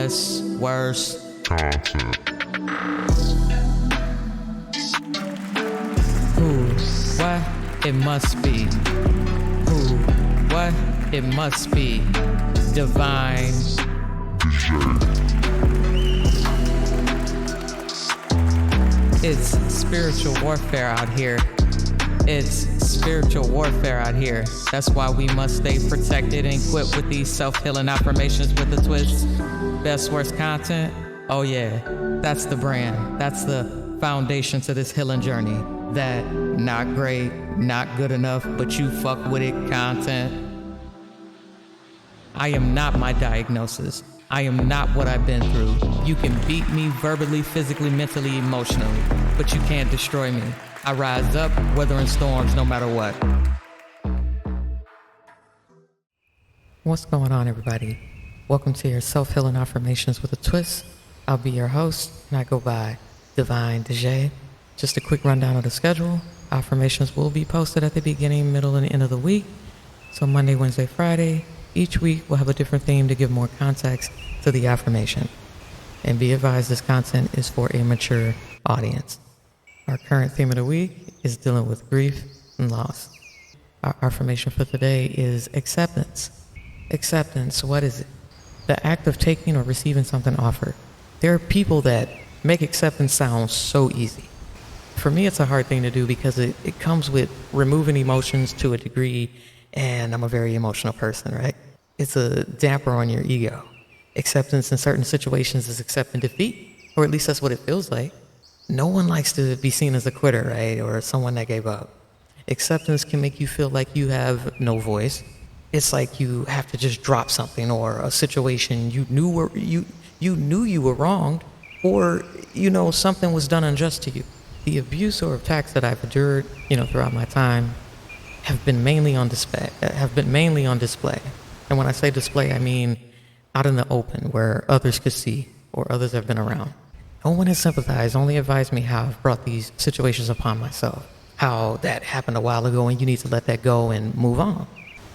best, worst content. Who, what, it must be. Who, what, it must be. Divine. It's spiritual warfare out here. It's spiritual warfare out here. That's why we must stay protected and equipped with these self-healing affirmations with a twist. Best, worst content? Oh yeah, that's the brand. That's the foundation to this healing journey. That not great, not good enough, but you fuck with it content. I am not my diagnosis. I am not what I've been through. You can beat me verbally, physically, mentally, emotionally, but you can't destroy me. I rise up, weathering storms no matter what. What's going on, everybody? Welcome to your self-healing affirmations with a twist. I'll be your host, and I go by Divine DJ. Just a quick rundown of the schedule. Affirmations will be posted at the beginning, middle, and end of the week. So Monday, Wednesday, Friday. Each week we'll have a different theme to give more context to the affirmation. And be advised, this content is for a mature audience. Our current theme of the week is dealing with grief and loss. Our affirmation for today is acceptance. Acceptance, what is it? The act of taking or receiving something offered. There are people that make acceptance sound so easy. For me, it's a hard thing to do because it comes with removing emotions to a degree, and I'm a very emotional person, right? It's a damper on your ego. Acceptance in certain situations is accepting defeat, or at least that's what it feels like. No one likes to be seen as a quitter, right? Or someone that gave up. Acceptance can make you feel like you have no voice. It's like you have to just drop something, or a situation you knew you were wronged, or something was done unjust to you. The abuse or attacks that I've endured, throughout my time have been mainly on display. And when I say display, I mean out in the open where others could see or others have been around. No one has sympathized, only advised me how I've brought these situations upon myself, how that happened a while ago and you need to let that go and move on.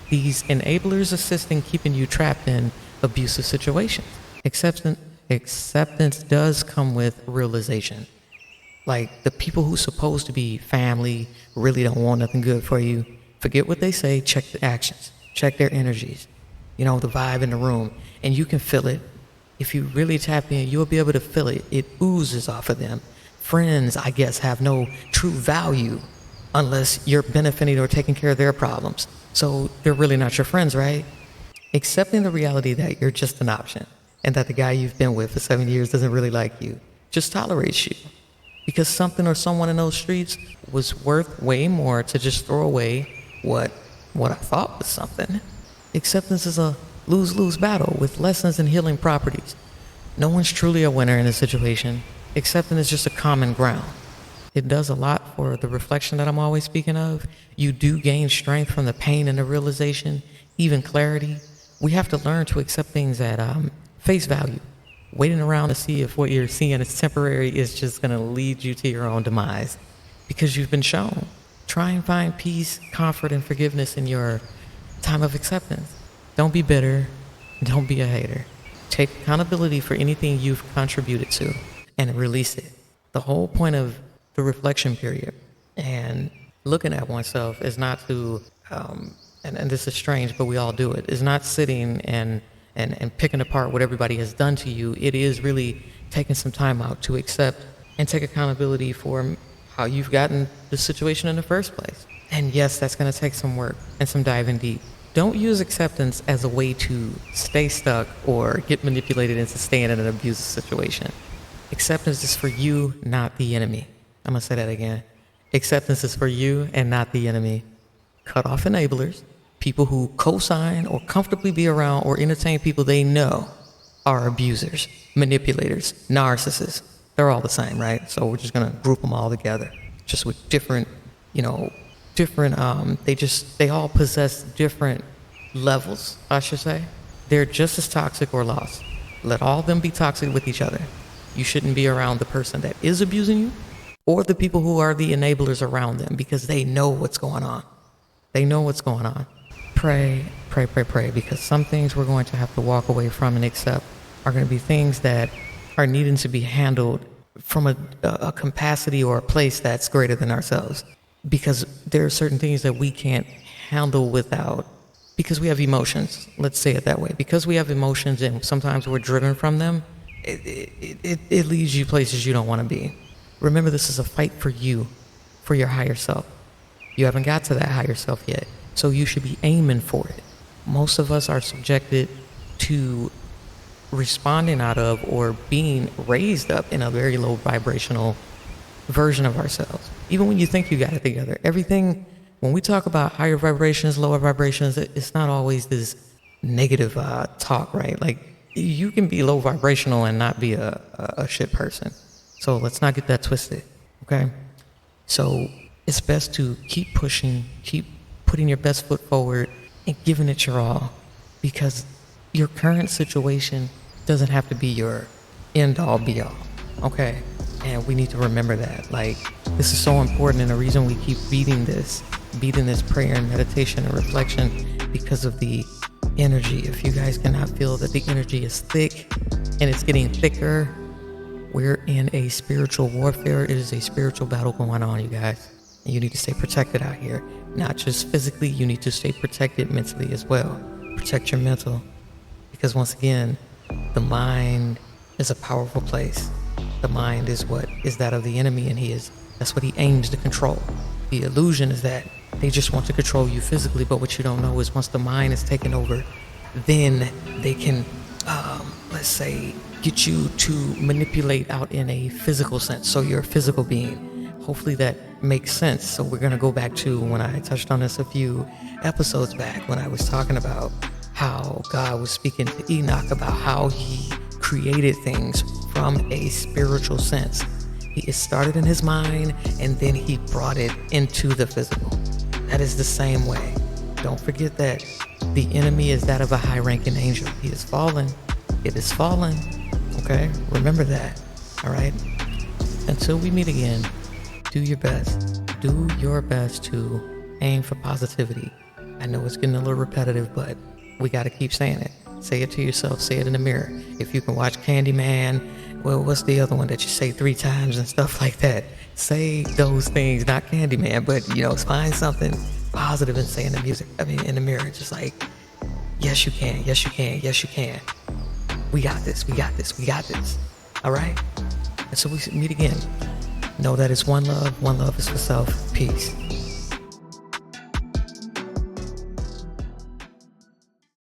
These enablers assist in keeping you trapped in abusive situations. Acceptance does come with realization. Like, the people who's supposed to be family really don't want nothing good for you. Forget what they say, check the actions, check their energies, the vibe in the room, and you can feel it. If you really tap in, you'll be able to feel it. It oozes off of them. Friends, I guess, have no true value unless you're benefiting or taking care of their problems. So they're really not your friends, right? Accepting the reality that you're just an option and that the guy you've been with for 7 years doesn't really like you, just tolerates you. Because something or someone in those streets was worth way more to just throw away what I thought was something. Acceptance is a lose-lose battle with lessons and healing properties. No one's truly a winner in a situation. Acceptance is just a common ground. It does a lot for the reflection that I'm always speaking of. You do gain strength from the pain and the realization, even clarity. We have to learn to accept things at face value. Waiting around to see if what you're seeing is temporary is just going to lead you to your own demise because you've been shown. Try and find peace, comfort, and forgiveness in your time of acceptance. Don't be bitter. Don't be a hater. Take accountability for anything you've contributed to and release it. The whole point of the reflection period and looking at oneself is not to, and this is strange, but we all do it, is not sitting and picking apart what everybody has done to you. It is really taking some time out to accept and take accountability for how you've gotten the situation in the first place. And yes, that's going to take some work and some diving deep. Don't use acceptance as a way to stay stuck or get manipulated into staying in an abusive situation. Acceptance is for you, not the enemy. I'm going to say that again. Acceptance is for you and not the enemy. Cut off enablers. People who co-sign or comfortably be around or entertain people they know are abusers, manipulators, narcissists. They're all the same, right? So we're just going to group them all together, just with different, they all possess different levels, I should say. They're just as toxic or lost. Let all of them be toxic with each other. You shouldn't be around the person that is abusing you or the people who are the enablers around them because they know what's going on. They know what's going on. Pray, because some things we're going to have to walk away from and accept are going to be things that are needing to be handled from a capacity or a place that's greater than ourselves. Because there are certain things that we can't handle without, because we have emotions. Let's say it that way. Because we have emotions and sometimes we're driven from them, it leads you places you don't want to be. Remember, this is a fight for you, for your higher self. You haven't got to that higher self yet, so you should be aiming for it. Most of us are subjected to responding out of or being raised up in a very low vibrational version of ourselves. Even when you think you got it together, everything, when we talk about higher vibrations, lower vibrations, it's not always this negative talk, right? Like, you can be low vibrational and not be a shit person. So let's not get that twisted, okay? So it's best to keep pushing, keep putting your best foot forward and giving it your all, because your current situation doesn't have to be your end all be all, okay? And we need to remember that. Like, this is so important, and the reason we keep beating this prayer and meditation and reflection, because of the energy. If you guys cannot feel that the energy is thick and it's getting thicker, we're in a spiritual warfare. It is a spiritual battle going on, you guys. And you need to stay protected out here. Not just physically, you need to stay protected mentally as well. Protect your mental. Because once again, the mind is a powerful place. The mind is what is that of the enemy, and that's what he aims to control. The illusion is that they just want to control you physically, but what you don't know is once the mind is taken over, then they can, let's say, get you to manipulate out in a physical sense. So you're a physical being. Hopefully that makes sense. So we're going to go back to when I touched on this a few episodes back, when I was talking about how God was speaking to Enoch about how he created things from a spiritual sense. It started in his mind, and then he brought it into the physical. That is the same way. Don't forget that the enemy is that of a high-ranking angel. He is fallen. It is fallen. Okay? Remember that. All right? Until we meet again, do your best. Do your best to aim for positivity. I know it's getting a little repetitive, but we got to keep saying it. Say it to yourself. Say it in the mirror. If you can watch Candyman, well, what's the other one that you say 3 times and stuff like that? Say those things, not Candyman, but, find something positive and say in the mirror, just like, yes, you can, yes, you can, yes, you can. We got this, we got this, we got this. All right? And so we meet again. Know that it's one love is for self. Peace.